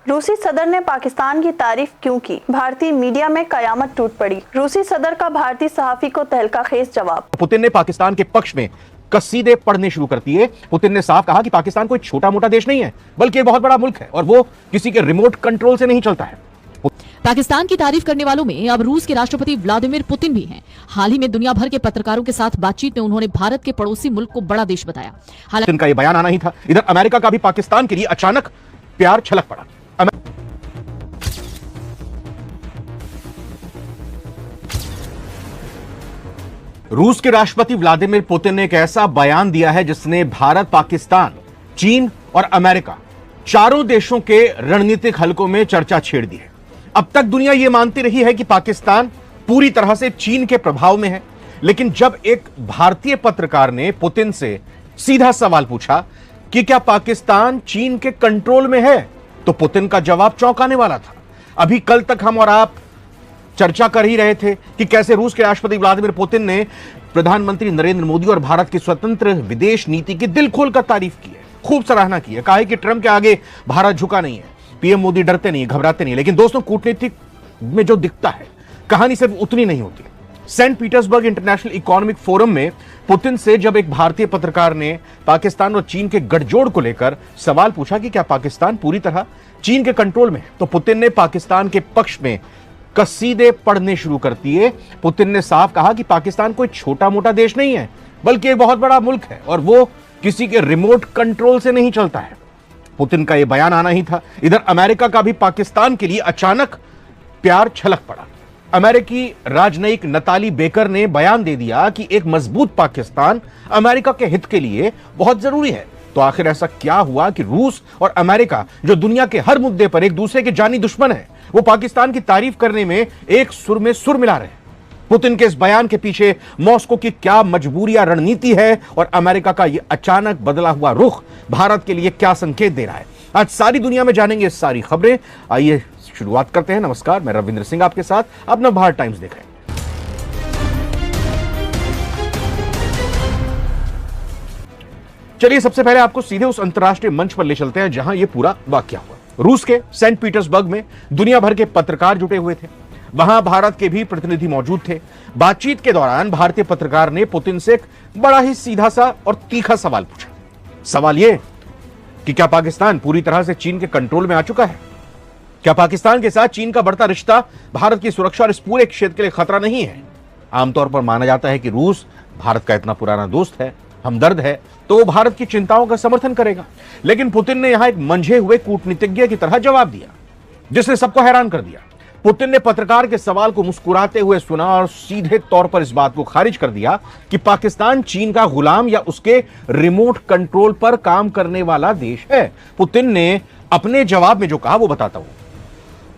रूसी सदर ने पाकिस्तान की तारीफ क्यों की? भारतीय मीडिया में कयामत टूट पड़ी। रूसी सदर का भारतीय सहाफी को तहलकाखेज जवाब। पुतिन ने पाकिस्तान के पक्ष में कसीदे पढ़ने शुरू कर दिए। पुतिन ने साफ कहा कि पाकिस्तान कोई छोटा मोटा देश नहीं है, बल्कि एक बहुत बड़ा मुल्क है और वो किसी के रिमोट कंट्रोल से नहीं चलता है। पाकिस्तान की तारीफ करने वालों में अब रूस के राष्ट्रपति व्लादिमीर पुतिन भी हैं। हाल ही में दुनिया भर के पत्रकारों के साथ बातचीत में उन्होंने भारत के पड़ोसी मुल्क को बड़ा देश बताया। हालांकि इनका ये बयान आना ही था। इधर अमेरिका का भी पाकिस्तान के लिए अचानक प्यार छलक पड़ा। रूस के राष्ट्रपति व्लादिमीर पुतिन ने एक ऐसा बयान दिया है जिसने भारत, पाकिस्तान, चीन और अमेरिका चारों देशों के रणनीतिक हलकों में चर्चा छेड़ दी है। अब तक दुनिया यह मानती रही है कि पाकिस्तान पूरी तरह से चीन के प्रभाव में है, लेकिन जब एक भारतीय पत्रकार ने पुतिन से सीधा सवाल पूछा कि क्या पाकिस्तान चीन के कंट्रोल में है, तो पुतिन का जवाब चौंकाने वाला था। अभी कल तक हम और आप चर्चा कर ही रहे थे कि कैसे रूस के राष्ट्रपति व्लादिमीर पुतिन ने प्रधानमंत्री नरेंद्र मोदी और भारत की स्वतंत्र विदेश नीति की दिल खोलकर तारीफ की है, खूब सराहना की है। कहा है कि ट्रंप के आगे भारत झुका नहीं है, पीएम मोदी डरते नहीं, घबराते नहीं। लेकिन दोस्तों, कूटनीतिक में जो दिखता है, कहानी सिर्फ उतनी नहीं होती। Saint Petersburg International Economic Forum में पुतिन से जब एक भारतीय पत्रकार ने पाकिस्तान और चीन के गठजोड़ को लेकर सवाल पूछा कि क्या पाकिस्तान पूरी तरह चीन के कंट्रोल में है, तो पुतिन ने पाकिस्तान के पक्ष में कसीदे पढ़ने शुरू कर दिए। पुतिन ने साफ कहा कि पाकिस्तान कोई छोटा मोटा देश नहीं है, बल्कि एक बहुत बड़ा मुल्क है और वो किसी के रिमोट कंट्रोल से नहीं चलता है। पुतिन का यह बयान आना ही था। इधर अमेरिका का भी पाकिस्तान के लिए अचानक प्यार छलक पड़ा। अमेरिकी राजनयिक नताली बेकर ने बयान दे दिया कि एक मजबूत पाकिस्तान अमेरिका के हित के लिए बहुत जरूरी है। तो आखिर ऐसा क्या हुआ कि रूस और अमेरिका, जो दुनिया के हर मुद्दे पर एक दूसरे के जानी दुश्मन है, वो पाकिस्तान की तारीफ करने में एक सुर में सुर मिला रहे हैं? पुतिन के इस बयान के पीछे मॉस्को की क्या मजबूरी या रणनीति है और अमेरिका का यह अचानक बदला हुआ रुख भारत के लिए क्या संकेत दे रहा है? आज सारी दुनिया में जानेंगे सारी खबरें। आइए शुरुआत करते हैं। नमस्कार, मैं रविंद्र सिंह आपके साथ। अब नवभारत टाइम्स देख रहे हैं। चलिए सबसे पहले आपको सीधे उस अंतर्राष्ट्रीय मंच पर ले चलते हैं जहां यह पूरा वाकया हुआ। रूस के सेंट पीटर्सबर्ग में दुनिया भर के पत्रकार जुटे हुए थे। वहां भारत के भी प्रतिनिधि मौजूद थे। बातचीत के दौरान भारतीय पत्रकार ने पुतिन से एक बड़ा ही सीधा सा और तीखा सवाल पूछा। सवाल यह कि क्या पाकिस्तान पूरी तरह से चीन के कंट्रोल में आ चुका है? क्या पाकिस्तान के साथ चीन का बढ़ता रिश्ता भारत की सुरक्षा और इस पूरे क्षेत्र के लिए खतरा नहीं है? आमतौर पर माना जाता है कि रूस भारत का इतना पुराना दोस्त है, हमदर्द है, तो वो भारत की चिंताओं का समर्थन करेगा। लेकिन पुतिन ने यहां एक मंझे हुए कूटनीतिज्ञ की तरह जवाब दिया, जिसने सबको हैरान कर दिया। पुतिन ने पत्रकार के सवाल को मुस्कुराते हुए सुना और सीधे तौर पर इस बात को खारिज कर दिया कि पाकिस्तान चीन का गुलाम या उसके रिमोट कंट्रोल पर काम करने वाला देश है। पुतिन ने अपने जवाब में जो कहा वो बताता हूं।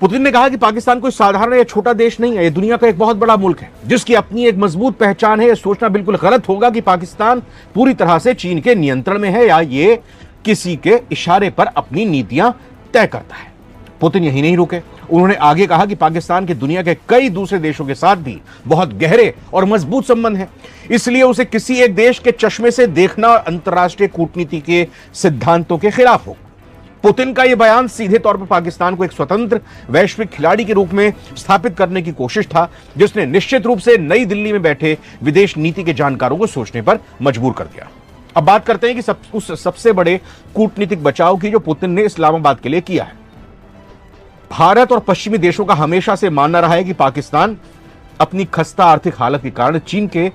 पुतिन ने कहा कि पाकिस्तान कोई साधारण या छोटा देश नहीं है, यह दुनिया का एक बहुत बड़ा मुल्क है जिसकी अपनी एक मजबूत पहचान है। यह सोचना बिल्कुल गलत होगा कि पाकिस्तान पूरी तरह से चीन के नियंत्रण में है या ये किसी के इशारे पर अपनी नीतियां तय करता है। पुतिन यही नहीं रुके, उन्होंने आगे कहा कि पाकिस्तान के दुनिया के कई दूसरे देशों के साथ भी बहुत गहरे और मजबूत संबंध हैं, इसलिए उसे किसी एक देश के चश्मे से देखना और अंतर्राष्ट्रीय कूटनीति के सिद्धांतों के खिलाफ हो। पुतिन का यह बयान सीधे तौर पर पाकिस्तान को एक स्वतंत्र वैश्विक खिलाड़ी के रूप में स्थापित करने की कोशिश था, जिसने निश्चित रूप से नई दिल्ली में बैठे विदेश नीति के जानकारों को सोचने पर मजबूर कर दिया। अब बात करते हैं कि उस सबसे बड़े कूटनीतिक बचाव की जो पुतिन ने इस्लामाबाद के लिए किया है। भारत और पश्चिमी देशों का हमेशा से मानना रहा है कि पाकिस्तान अपनी खस्ता आर्थिक हालत के कारण चीन के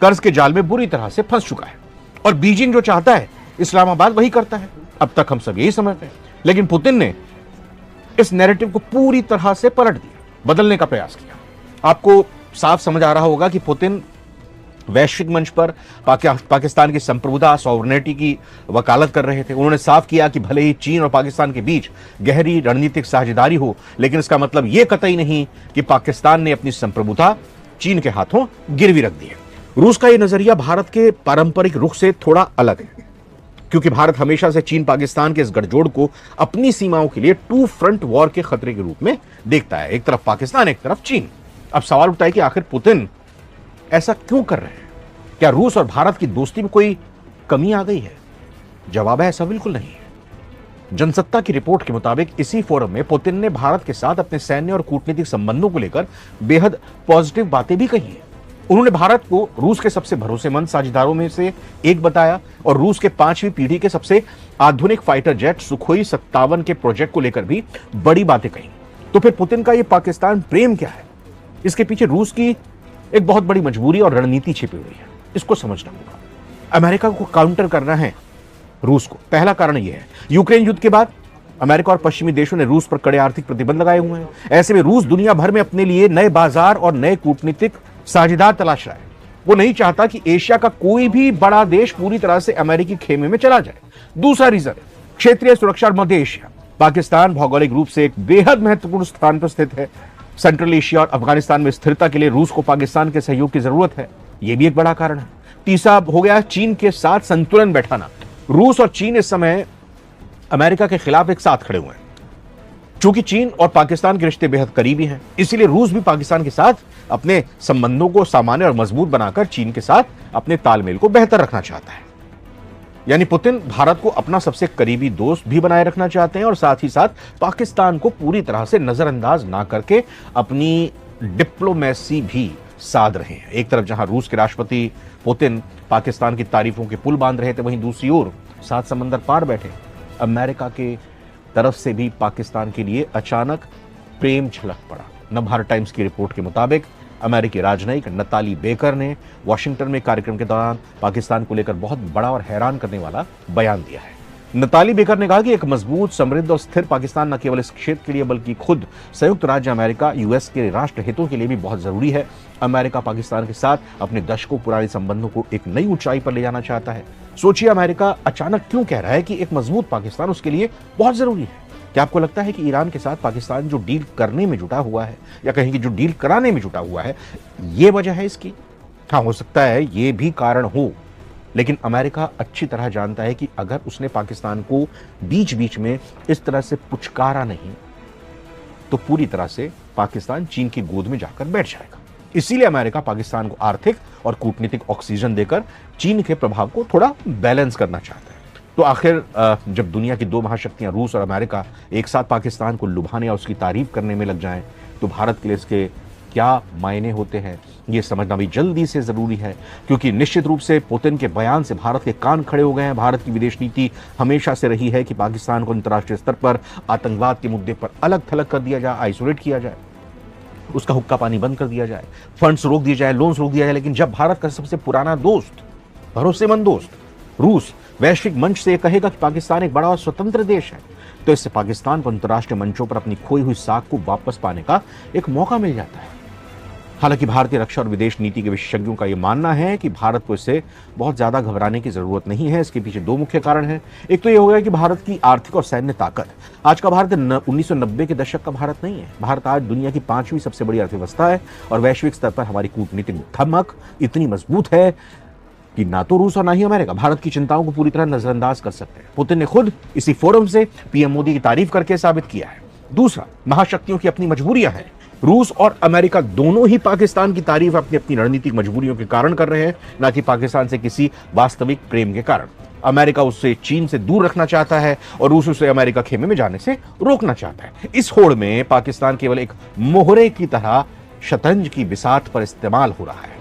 कर्ज के जाल में बुरी तरह से फंस चुका है और बीजिंग जो चाहता है इस्लामाबाद वही करता है। अब तक हम सब यही समझते हैं, लेकिन पुतिन ने इस नैरेटिव को पूरी तरह से पलट दिया, बदलने का प्रयास किया। आपको साफ समझ आ रहा होगा कि पुतिन वैश्विक मंच पर पाकिस्तान की संप्रभुता, सॉवरेनिटी की वकालत कर रहे थे। उन्होंने साफ किया कि भले ही चीन और पाकिस्तान के बीच गहरी रणनीतिक साझेदारी हो, लेकिन इसका मतलब यह कतई नहीं कि पाकिस्तान ने अपनी संप्रभुता चीन के हाथों गिरवी रख दी है। रूस का यह नजरिया भारत के पारंपरिक रुख से थोड़ा अलग है, क्योंकि भारत हमेशा से चीन पाकिस्तान के इस गठजोड़ को अपनी सीमाओं के लिए टू फ्रंट वॉर के खतरे के रूप में देखता है, एक तरफ पाकिस्तान, एक तरफ चीन। अब सवाल उठता है कि आखिर पुतिन ऐसा क्यों कर रहे हैं? क्या रूस और भारत की दोस्ती में कोई कमी आ गई है? जवाब है ऐसा बिल्कुल नहीं है। जनसत्ता की रिपोर्ट के मुताबिक इसी फोरम में पुतिन ने भारत के साथ अपने सैन्य और कूटनीतिक संबंधों को लेकर बेहद पॉजिटिव बातें भी कही हैं। उन्होंने भारत को रूस के सबसे भरोसेमंद साझेदारों में से एक बताया और रूस के 5वीं पीढ़ी के सबसे आधुनिक फाइटर जेट सुखोई 57 के प्रोजेक्ट को लेकर भी बड़ी बातें कही। तो फिर पुतिन का यह पाकिस्तान प्रेम क्या है? इसके पीछे रूस की एक बहुत बड़ी मजबूरी और रणनीति छिपी हुई है, इसको समझना होगा। अमेरिका को काउंटर करना है रूस को। पहला कारण यह है, यूक्रेन युद्ध के बाद अमेरिका और पश्चिमी देशों ने रूस पर कड़े आर्थिक प्रतिबंध लगाए हुए हैं। ऐसे में रूस दुनिया भर में अपने लिए नए बाजार और नए कूटनीतिक साझेदार तलाश रहा है। वो नहीं चाहता कि एशिया का कोई भी बड़ा देश पूरी तरह से अमेरिकी खेमे में चला जाए। दूसरा रीजन, क्षेत्रीय सुरक्षा और मध्य एशिया। पाकिस्तान भौगोलिक रूप से एक बेहद महत्वपूर्ण स्थान पर स्थित है। सेंट्रल एशिया और अफगानिस्तान में स्थिरता के लिए रूस को पाकिस्तान के सहयोग की जरूरत है, यह भी एक बड़ा कारण है। तीसरा हो गया चीन के साथ संतुलन बैठाना। रूस और चीन इस समय अमेरिका के खिलाफ एक साथ खड़े हुए हैं। चूंकि चीन और पाकिस्तान के रिश्ते बेहद करीबी हैं, इसीलिए रूस भी पाकिस्तान के साथ अपने संबंधों को सामान्य और मजबूत बनाकर चीन के साथ अपने तालमेल को बेहतर रखना चाहता है। यानी पुतिन भारत को अपना सबसे करीबी दोस्त भी बनाए रखना चाहते हैं और साथ ही साथ पाकिस्तान को पूरी तरह से नजरअंदाज ना करके अपनी डिप्लोमेसी भी साध रहे हैं। एक तरफ जहां रूस के राष्ट्रपति पुतिन पाकिस्तान की तारीफों के पुल बांध रहे थे, वहीं दूसरी ओर 7 समंदर पार बैठे अमेरिका के तरफ से भी पाकिस्तान के लिए अचानक प्रेम छलक पड़ा। नवभारत टाइम्स की रिपोर्ट के मुताबिक अमेरिकी राजनयिक नताली बेकर ने वॉशिंगटन में कार्यक्रम के दौरान पाकिस्तान को लेकर बहुत बड़ा और हैरान करने वाला बयान दिया है। नताली बेकर ने कहा कि एक मजबूत, समृद्ध और स्थिर पाकिस्तान न केवल इस क्षेत्र के लिए बल्कि खुद संयुक्त राज्य अमेरिका यूएस के राष्ट्र हितों के लिए भी बहुत जरूरी है। अमेरिका पाकिस्तान के साथ अपने दशकों पुराने संबंधों को एक नई ऊंचाई पर ले जाना चाहता है। सोचिए, अमेरिका अचानक क्यों कह रहा है कि एक मजबूत पाकिस्तान उसके लिए बहुत जरूरी है। क्या आपको लगता है कि ईरान के साथ पाकिस्तान जो डील करने में जुटा हुआ है, या कहीं की जो डील कराने में जुटा हुआ है, यह वजह है इसकी? हाँ, हो सकता है ये भी कारण हो, लेकिन अमेरिका अच्छी तरह जानता है कि अगर उसने पाकिस्तान को बीच बीच में इस तरह से पुचकारा नहीं तो पूरी तरह से पाकिस्तान चीन की गोद में जाकर बैठ जाएगा। इसीलिए अमेरिका पाकिस्तान को आर्थिक और कूटनीतिक ऑक्सीजन देकर चीन के प्रभाव को थोड़ा बैलेंस करना चाहता है। तो आखिर जब दुनिया की 2 महाशक्तियां रूस और अमेरिका एक साथ पाकिस्तान को लुभाने या उसकी तारीफ करने में लग जाएं, तो भारत के लिए इसके क्या मायने होते हैं, ये समझना भी जल्दी से जरूरी है। क्योंकि निश्चित रूप से पुतिन के बयान से भारत के कान खड़े हो गए हैं। भारत की विदेश नीति हमेशा से रही है कि पाकिस्तान को अंतर्राष्ट्रीय स्तर पर आतंकवाद के मुद्दे पर अलग थलग कर दिया जाए, आइसोलेट किया जाए, उसका हुक्का पानी बंद कर दिया जाए, फंड्स रोक दिए जाए, लोन्स रोक दिया जाए। लेकिन जब भारत का सबसे पुराना दोस्त, भरोसेमंद दोस्त रूस वैश्विक मंच से कहेगा कि पाकिस्तान एक बड़ा और स्वतंत्र देश है, तो इससे पाकिस्तान को अंतर्राष्ट्रीय मंचों पर अपनी खोई हुई साख को वापस पाने का एक मौका मिल जाता है। हालांकि भारतीय रक्षा और विदेश नीति के विशेषज्ञों का यह मानना है कि भारत को इससे बहुत ज्यादा घबराने की जरूरत नहीं है। इसके पीछे 2 मुख्य कारण हैं। एक तो यह हो गया कि भारत की आर्थिक और सैन्य ताकत, आज का भारत 1990 के दशक का भारत नहीं है। भारत आज दुनिया की 5वीं सबसे बड़ी अर्थव्यवस्था है और वैश्विक स्तर पर हमारी कूटनीतिक धमक इतनी मजबूत है कि ना तो रूस और ना ही अमेरिका भारत की चिंताओं को पूरी तरह नजरअंदाज कर सकते हैं। पुतिन ने खुद इसी फोरम से पीएम मोदी की तारीफ करके साबित किया है। दूसरा, महाशक्तियों की अपनी मजबूरियां हैं। रूस और अमेरिका दोनों ही पाकिस्तान की तारीफ अपनी अपनी रणनीतिक मजबूरियों के कारण कर रहे हैं, ना कि पाकिस्तान से किसी वास्तविक प्रेम के कारण। अमेरिका उससे चीन से दूर रखना चाहता है और रूस उसे अमेरिका खेमे में जाने से रोकना चाहता है। इस होड़ में पाकिस्तान केवल एक मोहरे की तरह शतरंज की बिसात पर इस्तेमाल हो रहा है,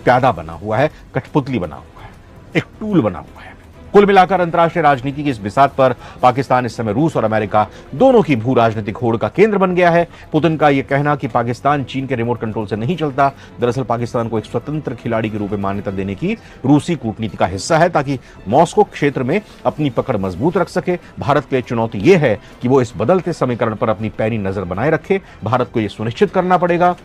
प्यादा बना हुआ है, कठपुतली बना हुआ है, एक टूल बना हुआ है। कुल मिलाकर अंतर्राष्ट्रीय राजनीति की इस बिसात पर पाकिस्तान इस समय रूस और अमेरिका दोनों की भू राजनीतिक होड़ का केंद्र बन गया है। पुतिन का यह कहना कि पाकिस्तान चीन के रिमोट कंट्रोल से नहीं चलता, दरअसल पाकिस्तान को एक स्वतंत्र खिलाड़ी के रूप में मान्यता देने की रूसी कूटनीति का हिस्सा है, ताकि मॉस्को क्षेत्र में अपनी पकड़ मजबूत रख सके। भारत के लिए चुनौती यह है कि वो इस बदलते समीकरण पर अपनी पैनी नजर बनाए रखे। भारत को यह सुनिश्चित करना पड़ेगा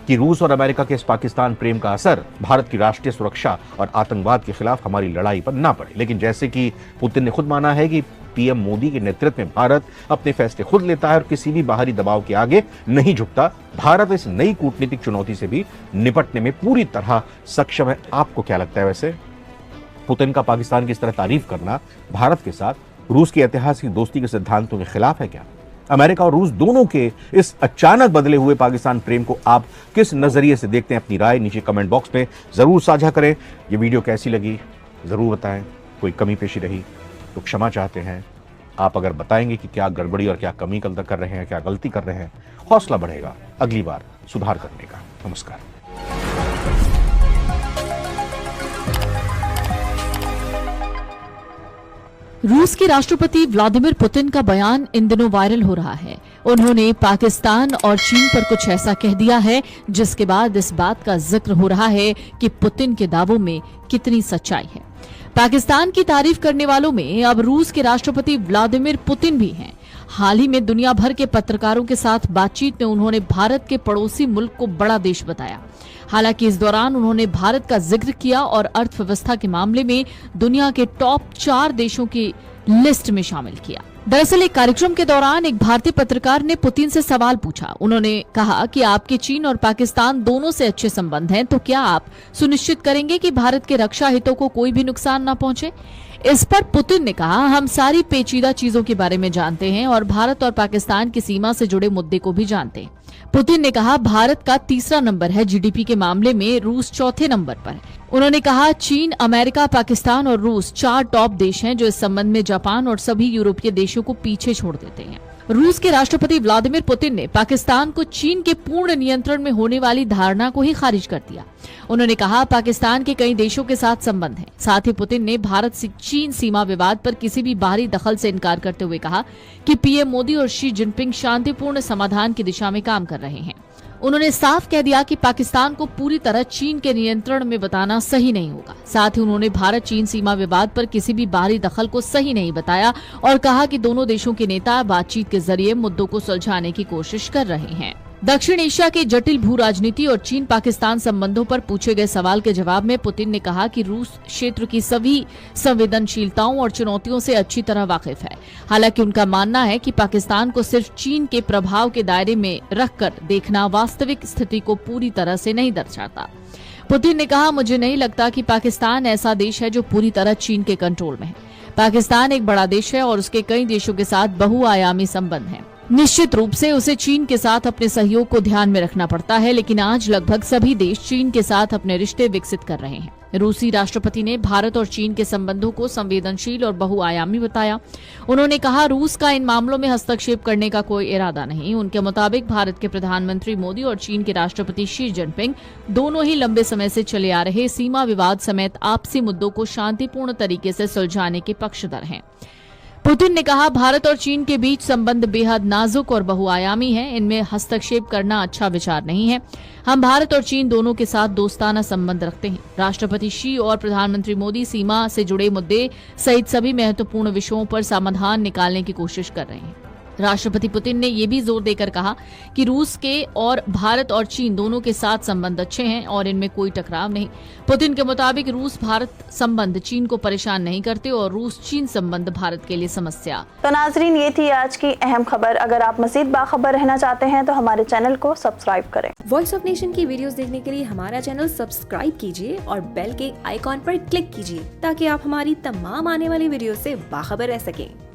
कि रूस और अमेरिका के इस पाकिस्तान प्रेम का असर भारत की राष्ट्रीय सुरक्षा और आतंकवाद के खिलाफ हमारी लड़ाई पर ना पड़े। लेकिन जैसे कि पुतिन ने खुद माना है कि पीएम मोदी के नेतृत्व में भारत अपने फैसले खुद लेता है और किसी भी बाहरी दबाव के आगे नहीं झुकता, भारत इस नई कूटनीतिक चुनौती से भी निपटने में पूरी तरह सक्षम है। आपको क्या लगता है वैसे? पुतिन का पाकिस्तान की इस तरह तारीफ करना भारत के साथ रूस की ऐतिहासिक दोस्ती के सिद्धांतों के खिलाफ है क्या? अमेरिका और रूस दोनों के इस अचानक बदले हुए पाकिस्तान प्रेम को आप किस नजरिए से देखते हैं? अपनी राय नीचे कमेंट बॉक्स में जरूर साझा करें। ये वीडियो कैसी लगी जरूर बताएं। कोई कमी पेशी रही तो क्षमा चाहते हैं। आप अगर बताएंगे कि क्या गड़बड़ी और क्या कमी कर रहे हैं, क्या गलती कर रहे हैं, हौसला बढ़ेगा अगली बार सुधार करने का। नमस्कार। रूस के राष्ट्रपति व्लादिमीर पुतिन का बयान इन दिनों वायरल हो रहा है। उन्होंने पाकिस्तान और चीन पर कुछ ऐसा कह दिया है जिसके बाद इस बात का जिक्र हो रहा है कि पुतिन के दावों में कितनी सच्चाई है। पाकिस्तान की तारीफ करने वालों में अब रूस के राष्ट्रपति व्लादिमीर पुतिन भी हैं। हाल ही में दुनिया भर के पत्रकारों के साथ बातचीत में उन्होंने भारत के पड़ोसी मुल्क को बड़ा देश बताया। हालांकि इस दौरान उन्होंने भारत का जिक्र किया और अर्थव्यवस्था के मामले में दुनिया के टॉप 4 देशों की लिस्ट में शामिल किया। दरअसल एक कार्यक्रम के दौरान एक भारतीय पत्रकार ने पुतिन से सवाल पूछा। उन्होंने कहा कि आपके चीन और पाकिस्तान दोनों से अच्छे संबंध हैं, तो क्या आप सुनिश्चित करेंगे कि भारत के रक्षा हितों को कोई भी नुकसान न पहुंचे? इस पर पुतिन ने कहा, हम सारी पेचीदा चीजों के बारे में जानते हैं और भारत और पाकिस्तान की सीमा से जुड़े मुद्दे को भी जानते हैं। पुतिन ने कहा, भारत का 3रा नंबर है, जीडीपी के मामले में रूस 4थे नंबर पर है। उन्होंने कहा, चीन, अमेरिका, पाकिस्तान और रूस 4 टॉप देश हैं जो इस संबंध में जापान और सभी यूरोपीय देशों को पीछे छोड़ देते हैं। रूस के राष्ट्रपति व्लादिमीर पुतिन ने पाकिस्तान को चीन के पूर्ण नियंत्रण में होने वाली धारणा को ही खारिज कर दिया। उन्होंने कहा, पाकिस्तान के कई देशों के साथ संबंध है। साथ ही पुतिन ने भारत से चीन सीमा विवाद पर किसी भी बाहरी दखल से इनकार करते हुए कहा कि पीएम मोदी और शी जिनपिंग शांतिपूर्ण समाधान की दिशा में काम कर रहे हैं। उन्होंने साफ कह दिया कि पाकिस्तान को पूरी तरह चीन के नियंत्रण में बताना सही नहीं होगा। साथ ही उन्होंने भारत चीन सीमा विवाद पर किसी भी बाहरी दखल को सही नहीं बताया और कहा कि दोनों देशों के नेता बातचीत के जरिए मुद्दों को सुलझाने की कोशिश कर रहे हैं। दक्षिण एशिया के जटिल भू राजनीति और चीन पाकिस्तान संबंधों पर पूछे गए सवाल के जवाब में पुतिन ने कहा कि रूस क्षेत्र की सभी संवेदनशीलताओं और चुनौतियों से अच्छी तरह वाकिफ है। हालांकि उनका मानना है कि पाकिस्तान को सिर्फ चीन के प्रभाव के दायरे में रखकर देखना वास्तविक स्थिति को पूरी तरह से नहीं दर्शाता। पुतिन ने कहा, मुझे नहीं लगता कि पाकिस्तान ऐसा देश है जो पूरी तरह चीन के कंट्रोल में है। पाकिस्तान एक बड़ा देश है और उसके कई देशों के साथ बहुआयामी संबंध है। निश्चित रूप से उसे चीन के साथ अपने सहयोग को ध्यान में रखना पड़ता है, लेकिन आज लगभग सभी देश चीन के साथ अपने रिश्ते विकसित कर रहे हैं। रूसी राष्ट्रपति ने भारत और चीन के संबंधों को संवेदनशील और बहुआयामी बताया। उन्होंने कहा, रूस का इन मामलों में हस्तक्षेप करने का कोई इरादा नहीं। उनके मुताबिक भारत के प्रधानमंत्री मोदी और चीन के राष्ट्रपति शी जिनपिंग दोनों ही लंबे समय से चले आ रहे सीमा विवाद समेत आपसी मुद्दों को शांतिपूर्ण तरीके से सुलझाने के पक्षधर हैं। पुतिन ने कहा, भारत और चीन के बीच संबंध बेहद नाजुक और बहुआयामी है। इनमें हस्तक्षेप करना अच्छा विचार नहीं है। हम भारत और चीन दोनों के साथ दोस्ताना संबंध रखते हैं। राष्ट्रपति शी और प्रधानमंत्री मोदी सीमा से जुड़े मुद्दे सहित सभी महत्वपूर्ण विषयों पर समाधान निकालने की कोशिश कर रहे हैं। राष्ट्रपति पुतिन ने यह भी जोर देकर कहा कि रूस के और भारत और चीन दोनों के साथ संबंध अच्छे हैं और इनमें कोई टकराव नहीं। पुतिन के मुताबिक रूस भारत संबंध चीन को परेशान नहीं करते और रूस चीन संबंध भारत के लिए समस्या। तो नाजरीन, ये थी आज की अहम खबर। अगर आप मजीद बाखबर रहना चाहते हैं तो हमारे चैनल को सब्सक्राइब करें। वॉइस ऑफ नेशन की वीडियोस देखने के लिए हमारा चैनल सब्सक्राइब कीजिए और बेल के आइकॉन पर क्लिक कीजिए ताकि आप हमारी तमाम आने वाली वीडियो से बाखबर रह सकें।